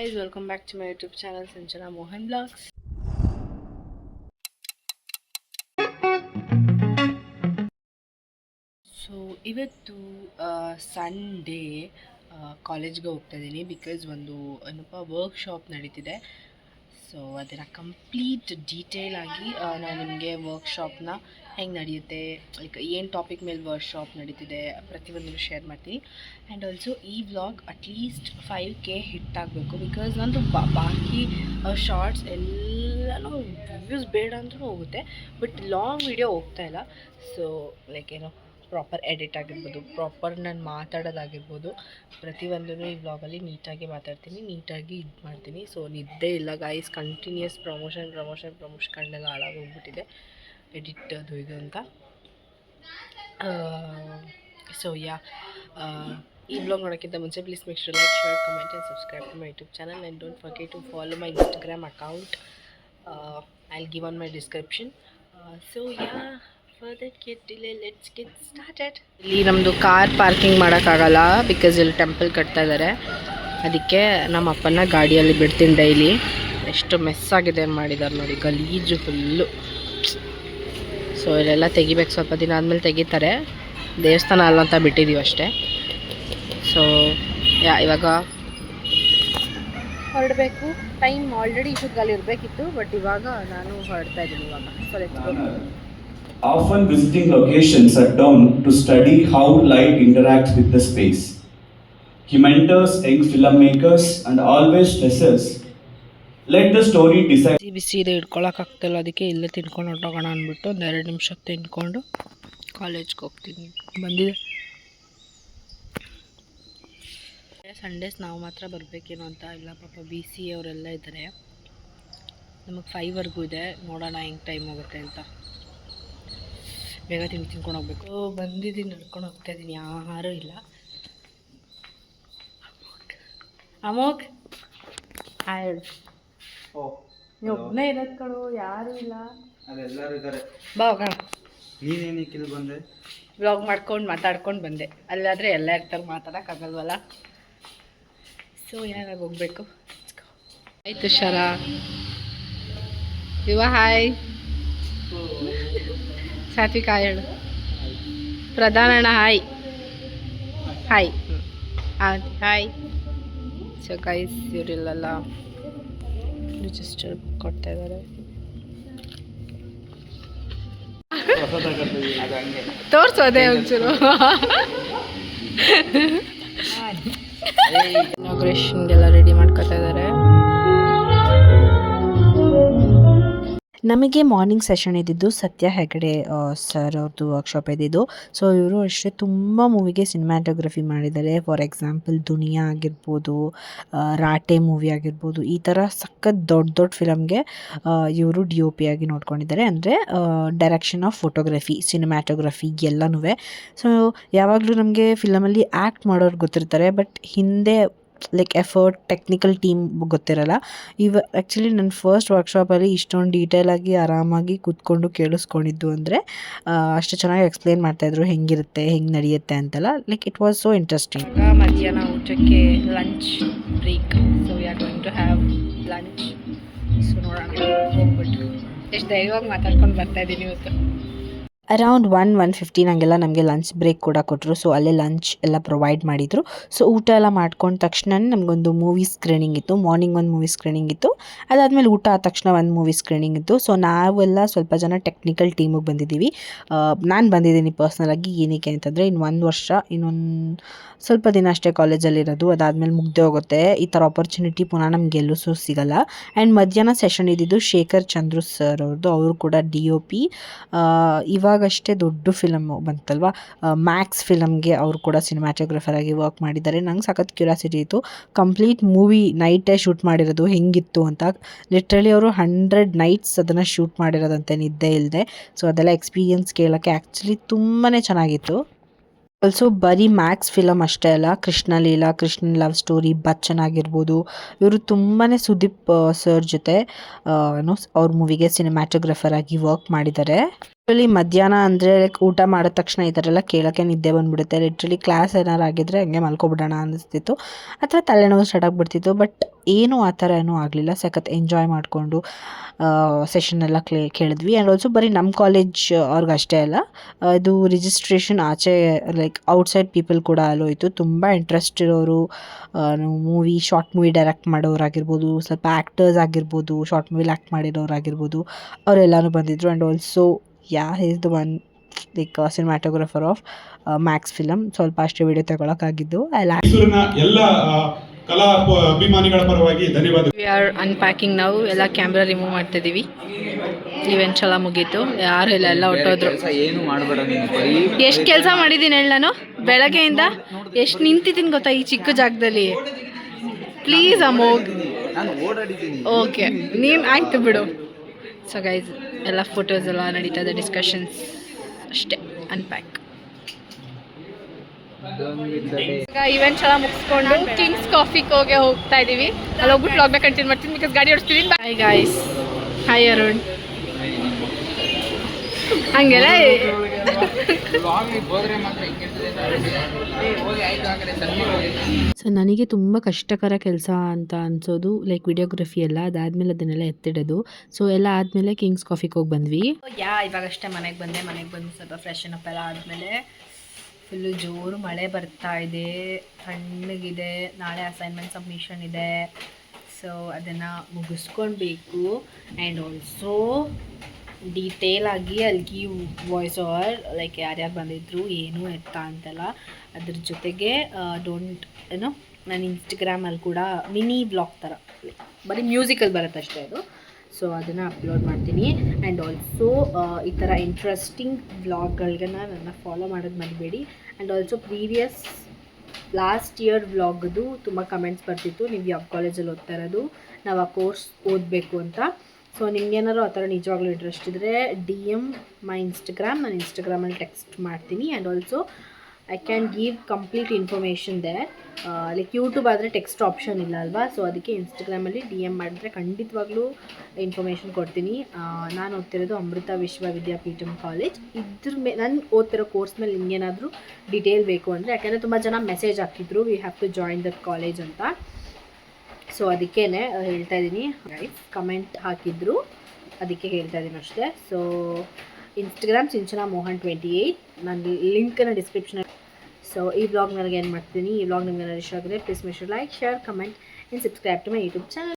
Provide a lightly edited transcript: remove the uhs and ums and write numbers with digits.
guys, welcome back to my YouTube channel Sanjana Mohan Vlogs. So ಇವತ್ತು Sunday ಕಾಲೇಜ್ಗೆ ಹೋಗ್ತಾ ಇದ್ದೀನಿ ಬಿಕಾಸ್ ಒಂದು ಏನಪ್ಪ ವರ್ಕ್ಶಾಪ್ ನಡೀತಿದೆ. ಸೊ ಅದನ್ನು ಕಂಪ್ಲೀಟ್ ಡೀಟೇಲ್ ಆಗಿ ನಾನು ನಿಮಗೆ ವರ್ಕ್ಶಾಪ್ನ ಹೆಂಗೆ ನಡೆಯುತ್ತೆ, ಲೈಕ್ ಏನು ಟಾಪಿಕ್ ಮೇಲೆ ವರ್ಕ್ಶಾಪ್ ನಡೀತಿದೆ ಪ್ರತಿಯೊಂದನ್ನು ಶೇರ್ ಮಾಡ್ತೀನಿ. ಆ್ಯಂಡ್ ಆಲ್ಸೋ ಈ ವ್ಲಾಗ್ ಅಟ್ಲೀಸ್ಟ್ 5K ಹಿಟ್ ಆಗಬೇಕು ಬಿಕಾಸ್ ನಂದು ಬಾಕಿ ಶಾರ್ಟ್ಸ್ ಎಲ್ಲನೂ ವ್ಯೂಸ್ ಬೇಡ ಅಂತಲೂ ಹೋಗುತ್ತೆ, ಬಟ್ ಲಾಂಗ್ ವಿಡಿಯೋ ಹೋಗ್ತಾ ಇಲ್ಲ. ಸೊ ಲೈಕ್ ಏನೋ ಪ್ರಾಪರ್ ಎಡಿಟ್ ಆಗಿರ್ಬೋದು, ಪ್ರಾಪರ್ ನಾನು ಮಾತಾಡೋದಾಗಿರ್ಬೋದು, ಪ್ರತಿಯೊಂದೂ ಈ ವ್ಲಾಗಲ್ಲಿ ನೀಟಾಗಿ ಮಾತಾಡ್ತೀನಿ, ನೀಟಾಗಿ ಇದು ಮಾಡ್ತೀನಿ. ಸೊ ನಿದ್ದೆ ಇಲ್ಲ ಗಾಯ್ಸ್, ಕಂಟಿನ್ಯೂಸ್ ಪ್ರಮೋಷನ್ ಕಣ್ಣೆಲ್ಲ ಹಾಳಾಗೋಗ್ಬಿಟ್ಟಿದೆ ಎಡಿಟ್ ಅದು ಇದು ಅಂತ. ಸೊ ಈ ಬ್ಲಾಗ್ ನೋಡೋಕ್ಕಿಂತ ಮುಂಚೆ please make sure like, share, comment and subscribe to my YouTube channel and don't forget to follow my Instagram account. I'll give on my description. So further get delay, let's get started. ಇಲ್ಲಿ ನಮ್ಮದು car parking ಮಾಡೋಕ್ಕಾಗಲ್ಲ because ಇಲ್ಲಿ temple ಕಟ್ತಾ ಇದ್ದಾರೆ, ಅದಕ್ಕೆ ನಮ್ಮ ಅಪ್ಪನ ಗಾಡಿಯಲ್ಲಿ ಬಿಡ್ತೀನಿ ಡೈಲಿ. ಎಷ್ಟು ಮೆಸ್ ಆಗಿದೆ ಮಾಡಿದ್ದಾರೆ ನೋಡಿ, ಗಲೀಜು ಫುಲ್ಲು. ಸೊ ಇಲ್ಲೆಲ್ಲ ತೆಗಿಬೇಕು, ಸ್ವಲ್ಪ ದಿನ ಆದಮೇಲೆ ತೆಗಿತಾರೆ, ದೇವಸ್ಥಾನ ಅಲ್ಲ ಅಂತ ಬಿಟ್ಟಿದ್ದೀವಿ ಅಷ್ಟೇ. ಸೊ ಇವಾಗ ಹೊರಡಬೇಕು. ಟೈಮ್ ಆಲ್ರೆಡಿ ಇಷ್ಟೊತ್ತಿಗೆ ಇರಬೇಕಿತ್ತು, ಬಟ್ ಇವಾಗ ನಾನು ಹೊರಡ್ತಾ ಇದ್ದೀನಿ ಇವಾಗ. So let's go. Often visiting locations at dawn to study how light interacts with the space. He mentors young filmmakers and always stresses, let the story decide. ಬಿಸಿ ಇದೆ, ಇಟ್ಕೊಳಕ್ಕಾಗ್ತಿಲ್ಲ, ಅದಕ್ಕೆ ಇಲ್ಲೇ ತಿನ್ಕೊಂಡು ಹೊಟ್ಟೋಗೋಣ ಅಂದ್ಬಿಟ್ಟು ಒಂದು 2 ನಿಮಿಷಕ್ಕೆ ತಿನ್ಕೊಂಡು ಕಾಲೇಜ್ಗೆ ಹೋಗ್ತೀನಿ. ಬಂದಿದೆ ಸಂಡೇಸ್ ನಾವು ಮಾತ್ರ ಬರಬೇಕೇನೋ ಅಂತ ಇಲ್ಲ, ಪಾಪ BC ಅವರೆಲ್ಲ ಇದ್ದಾರೆ. ನಮಗೆ 5ವರೆಗೂ ಇದೆ, ನೋಡೋಣ ಹೆಂಗೆ ಟೈಮ್ ಹೋಗುತ್ತೆ ಅಂತ. ಬೇಗ ತಿನ್ಕೊಂಡು ಹೋಗ್ಬೇಕು. ಬಂದಿದ್ದೀನಿ, ನಡ್ಕೊಂಡು ಹೋಗ್ತಾ ಇದ್ದೀನಿ, ಯಾರೂ ಇಲ್ಲ. ಅಮೋಕ್ ಹಾಯ್, ನೀವು ಒಬ್ಬನೇ ಇರೋದು ಕಣೋ, ಯಾರೂ ಇಲ್ಲ. ಅದೆಲ್ಲರೂ ಇದ್ದಾರೆ. ಬಾ ಹೋಗೋಣ. ನೀನೇನಕ್ಕೆ ಇಲ್ಲಿ ಬಂದೆ? ವ್ಲಾಗ್ ಮಾಡ್ಕೊಂಡು ಮಾತಾಡ್ಕೊಂಡು ಬಂದೆ. ಅಲ್ಲಾದರೆ ಎಲ್ಲ ಇರ್ತಾರೆ, ಮಾತಾಡೋಕ್ಕಾಗಲ್ವಲ್ಲ. ಸೊ ಯಾವಾಗ ಹೋಗ್ಬೇಕು? ಆಯಿತು ಶರ ಹಾಯ್, ಸಾತ್ವಿಕ ಹೇಳು, ಪ್ರಧಾನಣ್ಣ hi hi hi. So guys ಇವರಿಲ್ಲೆಲ್ಲ ರಿಜಿಸ್ಟರ್ ಕೊಡ್ತಾ ಇದ್ದಾರೆ. ತೋರಿಸೋದೆ ಒಂಚೂರು. ಇನಾಗ್ರೇಷನ್ಗೆಲ್ಲ ರೆಡಿ ಮಾಡ್ಕೊತಾ ಇದ್ದಾರೆ. ನಮಗೆ ಮಾರ್ನಿಂಗ್ ಸೆಷನ್ ಇದ್ದಿದ್ದು ಸತ್ಯ ಹೆಗಡೆ ಸರ್ ಅವ್ರದ್ದು ವರ್ಕ್ಶಾಪ್ ಇದ್ದಿದ್ದು. ಸೊ ಇವರು ಅಷ್ಟೇ ತುಂಬ ಮೂವಿಗೆ ಸಿನಿಮ್ಯಾಟೋಗ್ರಫಿ ಮಾಡಿದ್ದಾರೆ. ಫಾರ್ ಎಕ್ಸಾಂಪಲ್ ದುನಿಯಾ ಆಗಿರ್ಬೋದು, ರಾಟೆ ಮೂವಿ ಆಗಿರ್ಬೋದು, ಈ ಥರ ಸಖತ್ ದೊಡ್ಡ ಫಿಲಮ್ಗೆ ಇವರು DOP ಆಗಿ ನೋಡ್ಕೊಂಡಿದ್ದಾರೆ. ಅಂದರೆ ಡೈರೆಕ್ಷನ್ ಆಫ್ ಫೋಟೋಗ್ರಫಿ, ಸಿನಿಮ್ಯಾಟೋಗ್ರಫಿ ಎಲ್ಲನೂ. ಸೊ ಯಾವಾಗಲೂ ನಮಗೆ ಫಿಲಮಲ್ಲಿ ಆ್ಯಕ್ಟ್ ಮಾಡೋರು ಗೊತ್ತಿರ್ತಾರೆ, ಬಟ್ ಹಿಂದೆ ಲೈಕ್ ಎಫರ್ಟ್, ಟೆಕ್ನಿಕಲ್ ಟೀಮ್ ಗೊತ್ತಿರಲ್ಲ. ಆ್ಯಕ್ಚುಲಿ ನನ್ನ ಫಸ್ಟ್ ವರ್ಕ್ಶಾಪಲ್ಲಿ ಇಷ್ಟೊಂದು ಡೀಟೇಲಾಗಿ ಆರಾಮಾಗಿ ಕೂತ್ಕೊಂಡು ಕೇಳಿಸ್ಕೊಂಡಿದ್ದು ಅಂದರೆ ಅಷ್ಟು ಚೆನ್ನಾಗಿ ಎಕ್ಸ್ಪ್ಲೇನ್ ಮಾಡ್ತಾಯಿದ್ರು, ಹೆಂಗಿರುತ್ತೆ, ಹೆಂಗೆ ನಡೆಯುತ್ತೆ ಅಂತೆಲ್ಲ. Like it was so interesting. ಮಧ್ಯಾಹ್ನ ಊಟಕ್ಕೆ lunch break. So we are going to have lunch. So ನೋಡೋಣ, ಹೋಗ್ಬಿಟ್ಟು ಎಷ್ಟು ಧೈರ್ಯವಾಗಿ ಮಾತಾಡ್ಕೊಂಡು ಬರ್ತಾಯಿದ್ದೀನಿ ಇವತ್ತು. ಅರೌಂಡ್ 1:15 ಹಂಗೆಲ್ಲ ನಮಗೆ ಲಂಚ್ ಬ್ರೇಕ್ ಕೂಡ ಕೊಟ್ಟರು. ಸೊ ಅಲ್ಲೇ ಲಂಚ್ ಎಲ್ಲ ಪ್ರೊವೈಡ್ ಮಾಡಿದರು. ಸೊ ಊಟ ಎಲ್ಲ ಮಾಡ್ಕೊಂಡ ತಕ್ಷಣ ನಮಗೊಂದು ಮೂವಿ ಸ್ಕ್ರೀನಿಂಗ್ ಇತ್ತು. ಮಾರ್ನಿಂಗ್ ಒಂದು ಮೂವಿ ಸ್ಕ್ರೀನಿಂಗ್ ಇತ್ತು, ಅದಾದಮೇಲೆ ಊಟ ಆದ ತಕ್ಷಣ ಒಂದು ಮೂವಿ ಸ್ಕ್ರೀನಿಂಗ್ ಇತ್ತು. ಸೊ ನಾವೆಲ್ಲ ಸ್ವಲ್ಪ ಜನ ಟೆಕ್ನಿಕಲ್ ಟೀಮಿಗೆ ಬಂದಿದ್ದೀವಿ. ನಾನು ಬಂದಿದ್ದೀನಿ ಪರ್ಸ್ನಲಾಗಿ. ಏನಕ್ಕೆ ಅಂತಂದರೆ ಇನ್ನೊಂದು ವರ್ಷ, ಇನ್ನೊಂದು ಸ್ವಲ್ಪ ದಿನ ಅಷ್ಟೇ ಕಾಲೇಜಲ್ಲಿರೋದು, ಅದಾದಮೇಲೆ ಮುಗ್ದೇ ಹೋಗುತ್ತೆ. ಈ ಥರ ಆಪರ್ಚುನಿಟಿ ಪುನಃ ನಮ್ಗೆ ಎಲ್ಲೂ ಸಿಗಲ್ಲ. ಆ್ಯಂಡ್ ಮಧ್ಯಾಹ್ನ ಸೆಷನ್ ಇದ್ದಿದ್ದು ಶೇಖರ್ ಚಂದ್ರು ಸರ್ ಅವ್ರದ್ದು. ಅವರು ಕೂಡ DOP. ಇವಾಗಷ್ಟೇ ದೊಡ್ಡ ಫಿಲಮ್ ಬಂತಲ್ವ, ಮ್ಯಾಕ್ಸ್ ಫಿಲಮ್ಗೆ ಅವರು ಕೂಡ ಸಿನಿಮ್ಯಾಟೋಗ್ರಫರ್ ಆಗಿ ವರ್ಕ್ ಮಾಡಿದ್ದಾರೆ. ನಂಗೆ ಸಖತ್ ಕ್ಯೂರಿಯಾಸಿಟಿ ಇತ್ತು, ಕಂಪ್ಲೀಟ್ ಮೂವಿ ನೈಟೇ ಶೂಟ್ ಮಾಡಿರೋದು ಹೆಂಗಿತ್ತು ಅಂತ. ಲಿಟ್ರಲಿ ಅವರು 100 ನೈಟ್ಸ್ ಅದನ್ನು ಶೂಟ್ ಮಾಡಿರೋದಂತೆ, ನಿದ್ದೆ ಇಲ್ಲದೆ. ಸೊ ಅದೆಲ್ಲ ಎಕ್ಸ್ಪೀರಿಯನ್ಸ್ ಕೇಳೋಕ್ಕೆ ಆ್ಯಕ್ಚುಲಿ ತುಂಬಾ ಚೆನ್ನಾಗಿತ್ತು. ಆಲ್ಸೋ ಬರೀ ಮ್ಯಾಕ್ಸ್ ಫಿಲಮ್ ಅಷ್ಟೇ ಅಲ್ಲ, ಕೃಷ್ಣ ಲೀಲಾ, ಕೃಷ್ಣನ್ ಲವ್ ಸ್ಟೋರಿ, ಬಚ್ಚನ್ ಆಗಿರ್ಬೋದು, ಇವರು ತುಂಬಾ ಸುದೀಪ್ ಸರ್ ಜೊತೆ ಅವ್ರ ಮೂವಿಗೆ ಸಿನಿಮ್ಯಾಟೋಗ್ರಫರ್ ಆಗಿ ವರ್ಕ್ ಮಾಡಿದ್ದಾರೆ. ಲಿಟ್ರಲಿ ಮಧ್ಯಾಹ್ನ ಅಂದರೆ ಲೈಕ್ ಊಟ ಮಾಡಿದ ತಕ್ಷಣ ಈ ಥರ ಎಲ್ಲ ಕೇಳೋಕ್ಕೆ ನಿದ್ದೆ ಬಂದುಬಿಡುತ್ತೆ. ಲಿಟ್ರಲಿ ಕ್ಲಾಸ್ ಏನಾರು ಆಗಿದ್ರೆ ಹಂಗೆ ಮಲ್ಕೊಬಿಡೋಣ ಅನ್ನಿಸ್ತಿತ್ತು ಅಥವಾ ತಲೆನೋವು ಸ್ಟಾರ್ಟ್ ಆಗಿಬಿಡ್ತಿತ್ತು. ಬಟ್ ಏನೂ ಆ ಥರ ಏನೂ ಆಗಲಿಲ್ಲ. ಸಖತ್ ಎಂಜಾಯ್ ಮಾಡಿಕೊಂಡು ಸೆಷನ್ ಎಲ್ಲ ಕೇಳಿದ್ವಿ. ಆ್ಯಂಡ್ ಆಲ್ಸೋ ಬರೀ ನಮ್ಮ ಕಾಲೇಜ್ ಅವ್ರಿಗಷ್ಟೇ ಅಲ್ಲ, ಇದು ರಿಜಿಸ್ಟ್ರೇಷನ್ ಆಚೆ ಲೈಕ್ ಔಟ್ಸೈಡ್ ಪೀಪಲ್ ಕೂಡ ಅಲ್ಲೋ ಇತ್ತು. ತುಂಬ ಇಂಟ್ರೆಸ್ಟ್ ಇರೋರು, ಶಾರ್ಟ್ ಮೂವಿ ಡೈರೆಕ್ಟ್ ಮಾಡೋರಾಗಿರ್ಬೋದು, ಸ್ವಲ್ಪ ಆ್ಯಕ್ಟರ್ಸ್ ಆಗಿರ್ಬೋದು, ಶಾರ್ಟ್ ಮೂವಿಲಿ ಆ್ಯಕ್ಟ್ ಮಾಡಿರೋರಾಗಿರ್ಬೋದು, ಅವರೆಲ್ಲನೂ ಬಂದಿದ್ದರು. And also he is the one like cinematographer of Max film. ಸ್ವಲ್ಪ ಅಷ್ಟೇ ವಿಡಿಯೋ ತಗೊಳಕ್ಕಾಗಿದ್ದು. ಮೈಸೂರಿನ ಎಲ್ಲ ಕಲಾ ಅಭಿಮಾನಿಗಳ ಪರವಾಗಿ ಧನ್ಯವಾದ. ವಿ ಆರ್ ಅನ್ಪ್ಯಾಕಿಂಗ್ ನಾವು ಎಲ್ಲ ಕ್ಯಾಮ್ರಾ ರಿಮೂವ್ ಮಾಡ್ತಾ ಇದೀವಿ. ಇವೆಂಟ್ಸ್ ಎಲ್ಲ ಮುಗೀತು, ಯಾರು ಇಲ್ಲ, ಎಲ್ಲ ಹೊಟ್ಟೋದ್ರು. ಏನು ಮಾಡಬೇಡ ನೀನು, ಬರೀ ಎಷ್ಟು ಕೆಲಸ ಮಾಡಿದ್ದೀನಿ ಹೇಳಿ ನಾನು ಬೆಳಗ್ಗೆಯಿಂದ, ಎಷ್ಟು ನಿಂತಿದ್ದೀನಿ ಗೊತ್ತಾ ಈ ಚಿಕ್ಕ ಜಾಗದಲ್ಲಿ. ಪ್ಲೀಸ್ ಅಮೋಘ್, ನಾನು ಓಡಾಡಿದ್ದೀನಿ. ಓಕೆ ನೀನು ಆಯ್ತು ಬಿಡು. ಸೊ ಗೈಸ್ ಎಲ್ಲ ಫೋಟೋಸ್ ಎಲ್ಲ ನಡೀತಾ ಇದೆ, ಡಿಸ್ಕಷನ್ಸ್ ಅಷ್ಟೇ. ಅನ್ಪ್ಯಾಕ್ ಈಗ ಇವೆಂಟ್ಸ್ ಎಲ್ಲ ಮುಗಿಸ್ಕೊಂಡು ಕಿಂಗ್ಸ್ ಕಾಫಿಗೆ ಹೋಗ್ತಾ ಇದ್ದೀವಿ. ಅಲ್ಲಿ ಹೋಗ್ಬಿಟ್ಟು ವ್ಲಾಗ್ನ ಕಂಟಿನ್ಯೂ ಮಾಡ್ತೀನಿ ಬಿಕಾಸ್ ಗಾಡಿ ಓಡಿಸ್ತೀನಿ. Bye guys. ಹಾಯ್ ಅರುಣ್. ಹಂಗೆಲ್ಲ ಸೊ ನನಗೆ ತುಂಬ ಕಷ್ಟಕರ ಕೆಲಸ ಅಂತ ಅನಿಸೋದು ಲೈಕ್ ವಿಡಿಯೋಗ್ರಫಿ ಎಲ್ಲ. ಅದಾದಮೇಲೆ ಅದನ್ನೆಲ್ಲ ಎತ್ತಿಡೋದು. ಸೊ ಎಲ್ಲ ಆದಮೇಲೆ ಕಿಂಗ್ಸ್ ಕಾಫಿಗೆ ಹೋಗಿ ಬಂದ್ವಿ. ಇವಾಗಷ್ಟೇ ಮನೆಗೆ ಬಂದು ಸ್ವಲ್ಪ ಫ್ರೆಶನ್ ಅಪ್ ಎಲ್ಲ ಆದಮೇಲೆ ಫುಲ್ಲು ಜೋರು ಮಳೆ ಬರ್ತಾ ಇದೆ, ತಣ್ಣಗಿದೆ. ನಾಳೆ ಅಸೈನ್ಮೆಂಟ್ ಸಬ್ಮಿಷನ್ ಇದೆ, ಸೊ ಅದನ್ನು ಮುಗಿಸ್ಕೊಳ್ಬೇಕು. ಆ್ಯಂಡ್ ಆಲ್ಸೋ ಡೀಟೇಲ್ ಆಗಿ ಅಲ್ಲಿಗೆ ವಾಯ್ಸ್ ಓವರ್ ಲೈಕ್ ಯಾರ್ಯಾರು ಬಂದಿದ್ರು ಏನು ಎತ್ತ ಅಂತೆಲ್ಲ. ಅದ್ರ ಜೊತೆಗೆ ನಾನು ಇನ್ಸ್ಟಾಗ್ರಾಮಲ್ಲಿ ಕೂಡ ಮಿನಿ ಬ್ಲಾಗ್ ಥರ ಬರೀ ಮ್ಯೂಸಿಕಲ್ಲಿ ಬರುತ್ತೆ ಅಷ್ಟೇ ಅದು. ಸೊ ಅದನ್ನು ಅಪ್ಲೋಡ್ ಮಾಡ್ತೀನಿ. ಆ್ಯಂಡ್ ಆಲ್ಸೋ ಈ ಥರ ಇಂಟ್ರೆಸ್ಟಿಂಗ್ ವ್ಲಾಗ್ಗಳಿಗೆ ನನ್ನ ಫಾಲೋ ಮಾಡೋದು ಮರಿಬೇಡಿ. ಆ್ಯಂಡ್ ಆಲ್ಸೋ ಲಾಸ್ಟ್ ಇಯರ್ ವ್ಲಾಗ್ದು ತುಂಬ ಕಮೆಂಟ್ಸ್ ಬರ್ತಿತ್ತು, ನೀವು ಯಾವ ಕಾಲೇಜಲ್ಲಿ ಓದ್ತಾ ಇರೋದು, ನಾವು ಆ ಕೋರ್ಸ್ ಓದಬೇಕು ಅಂತ. ಸೊ ನಿಮ್ಗೇನಾದ್ರು ಆ ಥರ ನಿಜವಾಗ್ಲೂ ಇಂಟ್ರೆಸ್ಟ್ ಇದ್ದರೆ DM ಮೈ ಇನ್ಸ್ಟಾಗ್ರಾಮ್, ನಾನು ಇನ್ಸ್ಟಾಗ್ರಾಮಲ್ಲಿ ಟೆಕ್ಸ್ಟ್ ಮಾಡ್ತೀನಿ. And also I can give complete information there. Like YouTube ಆದರೆ ಟೆಕ್ಸ್ಟ್ ಆಪ್ಷನ್ ಇಲ್ಲ ಅಲ್ವಾ, ಸೊ ಅದಕ್ಕೆ ಇನ್ಸ್ಟಾಗ್ರಾಮಲ್ಲಿ DM ಮಾಡಿದ್ರೆ ಖಂಡಿತವಾಗ್ಲೂ ಇನ್ಫಾರ್ಮೇಷನ್ ಕೊಡ್ತೀನಿ. ನಾನು ಓದ್ತಿರೋದು ಅಮೃತ ವಿಶ್ವವಿದ್ಯಾಪೀಠಂ ಕಾಲೇಜ್. ನಾನು ಓದ್ತಿರೋ ಕೋರ್ಸ್ ಮೇಲೆ ನಿಮಗೇನಾದರೂ ಡೀಟೇಲ್ ಬೇಕು ಅಂದರೆ, ಯಾಕೆಂದರೆ ತುಂಬ ಜನ ಮೆಸೇಜ್ ಹಾಕಿದ್ರು we have to join that college ಅಂತ. ಸೊ ಅದಕ್ಕೇ ಹೇಳ್ತಾ ಇದ್ದೀನಿ ಗೈಸ್, ಕಮೆಂಟ್ ಹಾಕಿದ್ರು ಅದಕ್ಕೆ ಹೇಳ್ತಾ ಇದ್ದೀನಿ ಅಷ್ಟೇ. ಸೊ ಇನ್ಸ್ಟಾಗ್ರಾಮ್ ಸಿಂಚನಾ ಮೋಹನ್ 28, ನಾನು ಲಿಂಕನ್ನು ಡಿಸ್ಕ್ರಿಪ್ಷನಲ್ಲಿ. ಸೊ ಈ ವ್ಲಾಗ್ ನನಗೆ ಏನು ಮಾಡ್ತೀನಿ, ಈ ವ್ಲಾಗ್ ನಿಮ್ಗೆ ಇಷ್ಟ ಆಗಿದ್ರೆ please make sure like, share, comment and subscribe to my YouTube channel.